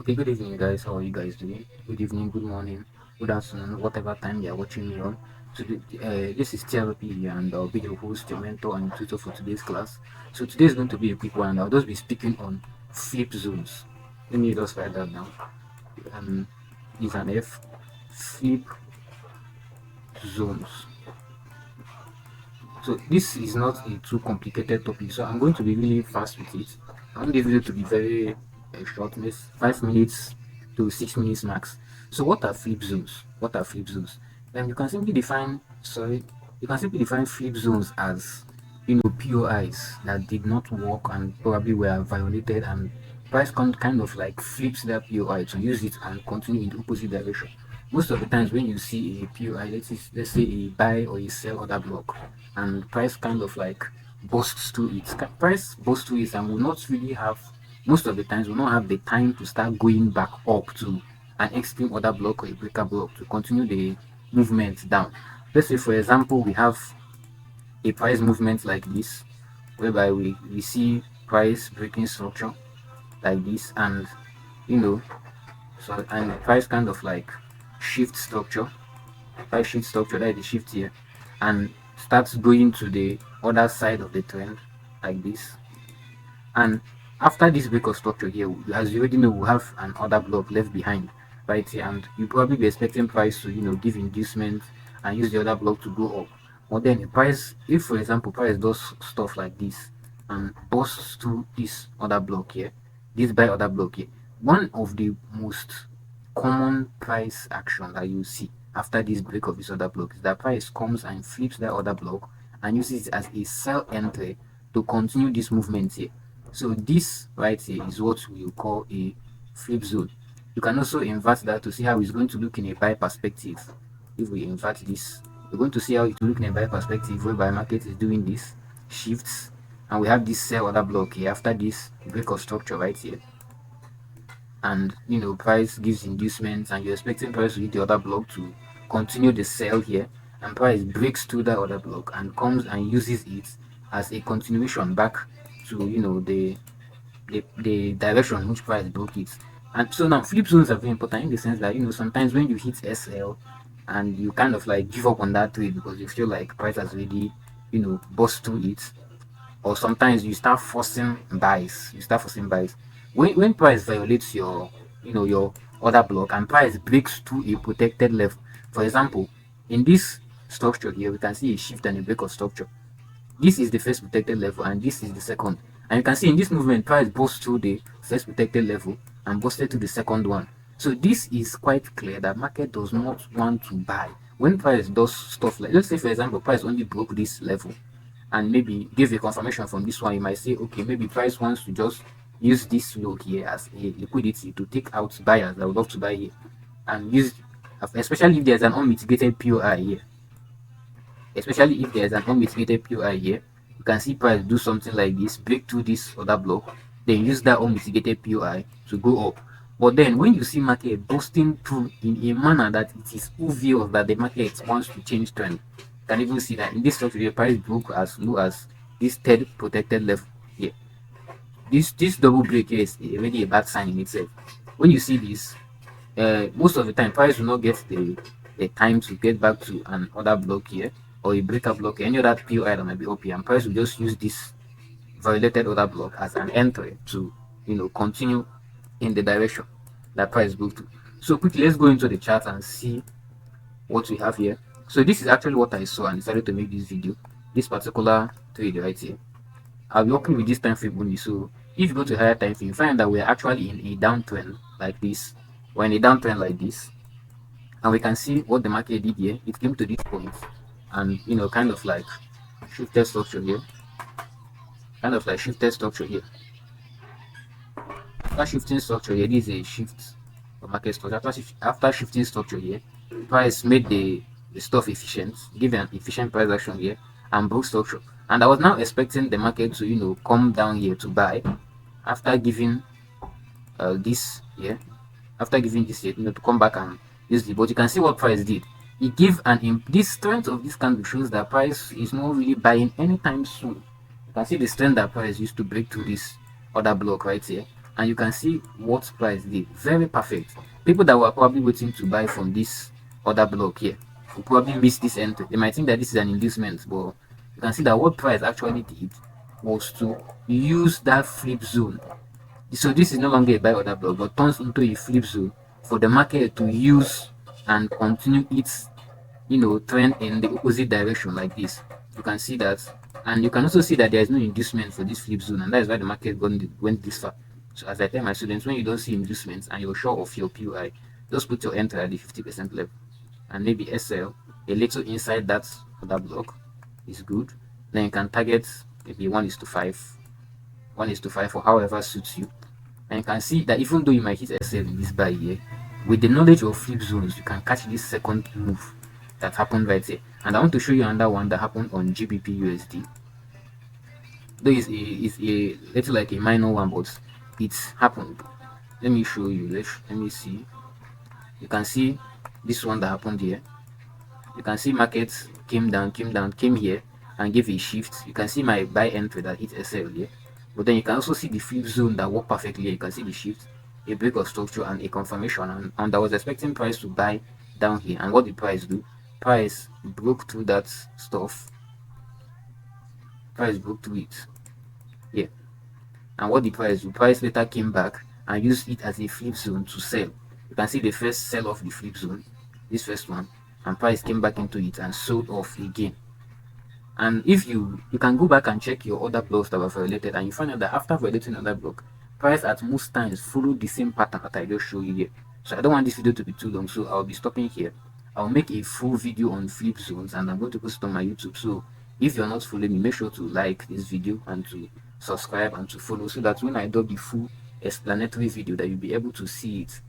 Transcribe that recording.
Okay, good evening, guys. How are you guys doing? Good evening, good morning, good afternoon, whatever time you are watching me on. So, this is TLP here, and I'll be your host, your mentor, and tutor for today's class. So, today is going to be a quick one. I'll just be speaking on flip zones. Let me just write that down. Um, is an F, flip zones. So, this is not a too complicated topic, so I'm going to be really fast with it. I want the video to be very short, maybe 5 minutes to 6 minutes max. So what are flip zones? What are flip zones? You can simply define flip zones as POIs that did not work and probably were violated, and price kind of like flips that POI to use it and continue in the opposite direction. Most of the times when you see a POI, let's say a buy or a sell order block, and price kind of like busts to it. Price busts to it and will not really have, most of the times will not have the time to start going back up to an extreme order block or a breaker block to continue the movement down. Let's say for example we have a price movement like this, whereby we see price breaking structure like this, and you know so and price kind of like shift structure, price shift structure, that is the shift here, and starts going to the other side of the trend like this. And after this break of structure here, as you already know, we have an order block left behind right here, and you probably be expecting price to give inducement and use the other block to go up. But then the price, if for example price does stuff like this and busts through this other block here, this buy order block here, one of the most common price action that you see after this break of this other block is that price comes and flips that other block and uses it as a sell entry to continue this movement here. So this right here is what we call a flip zone. You can also invert that to see how it's going to look in a buy perspective. If we invert this, we're going to see how it will look in a buy perspective, whereby market is doing this shifts, and we have this sell order block here after this break of structure right here. And price gives inducements, and you're expecting price to hit the other block to continue the sell here, and price breaks through that other block and comes and uses it as a continuation back to the direction which price broke it. And so now flip zones are very important in the sense that sometimes when you hit SL and you kind of like give up on that trade because you feel like price has already bust through it, or sometimes you start forcing buys. When price violates your order block and price breaks to a protected level. For example, in this structure here, we can see a shift and a break of structure. This is the first protected level and this is the second. And you can see in this movement, price busts through the first protected level and busted to the second one. So this is quite clear that market does not want to buy. When price does stuff like, let's say for example, price only broke this level and maybe give a confirmation from this one, you might say, okay, maybe price wants to just use this low here as a liquidity to take out buyers that would love to buy here, and use, especially if there's an unmitigated POI here, you can see price do something like this, break through this other block, then use that unmitigated POI to go up. But then when you see market busting through in a manner that it is obvious that the market wants to change trend, you can even see that in this structure the price broke as low as this third protected level here. This double break here is already a bad sign in itself. When you see this, most of the time price will not get the time to get back to an order block here or a breaker block, any other POI that might be up here, and price will just use this violated order block as an entry to continue in the direction that price moved to. So quickly, let's go into the chart and see what we have here. So this is actually what I saw and decided to make this video. This particular trade right here, I'll be working with this time frame only. So if you go to higher time frame, you find that we're actually in a downtrend like this. We're in a downtrend like this, and we can see what the market did here. It came to this point and kind of like shifted structure here, after shifting structure here. This is a shift for market structure. After shifting structure here, price made the stuff efficient, give an efficient price action here, and broke structure. And I was now expecting the market to come down here to buy after giving this here, to come back and use the. But you can see what price did. It gave this strength of this candle shows that price is not really buying anytime soon. You can see the strength that price used to break through this other block right here, and you can see what price did. Very perfect. People that were probably waiting to buy from this other block here will probably miss this entry. They might think that this is an inducement, but you can see that what price actually did was to use that flip zone. So this is no longer a buy order block, but turns into a flip zone for the market to use and continue its trend in the opposite direction like this. You can see that, and you can also see that there is no inducement for this flip zone, and that is why the market went this far. So as I tell my students, when you don't see inducements and you're sure of your POI, just put your enter at the 50% level, and maybe SL a little inside that other block is good. Then you can target maybe 1:5, 1:5, or however suits you. And you can see that even though you might hit SL in this buy here, with the knowledge of flip zones, you can catch this second move that happened right here. And I want to show you another one that happened on GBP USD. Though it's a little like a minor one, but it's happened. Let me show you. Let me see. You can see this one that happened here. You can see markets came down, came here and gave a shift. You can see my buy entry that hit SL here. But then you can also see the flip zone that worked perfectly here. You can see the shift, a break of structure, and a confirmation. And I was expecting price to buy down here. And what did price do? Price broke through that stuff. Price broke through it. Yeah. And what the price do? Price later came back and used it as a flip zone to sell. You can see the first sell off the flip zone, this first one, and price came back into it and sold off again. And if you can go back and check your other blocks that were violated, and you find out that after violating another block, price at most times followed the same pattern that I just showed you here. So I don't want this video to be too long, so I'll be stopping here. I'll make a full video on flip zones, and I'm going to post it on my YouTube. So if you're not following me, make sure to like this video and to subscribe and to follow, so that when I drop the full explanatory video that you'll be able to see it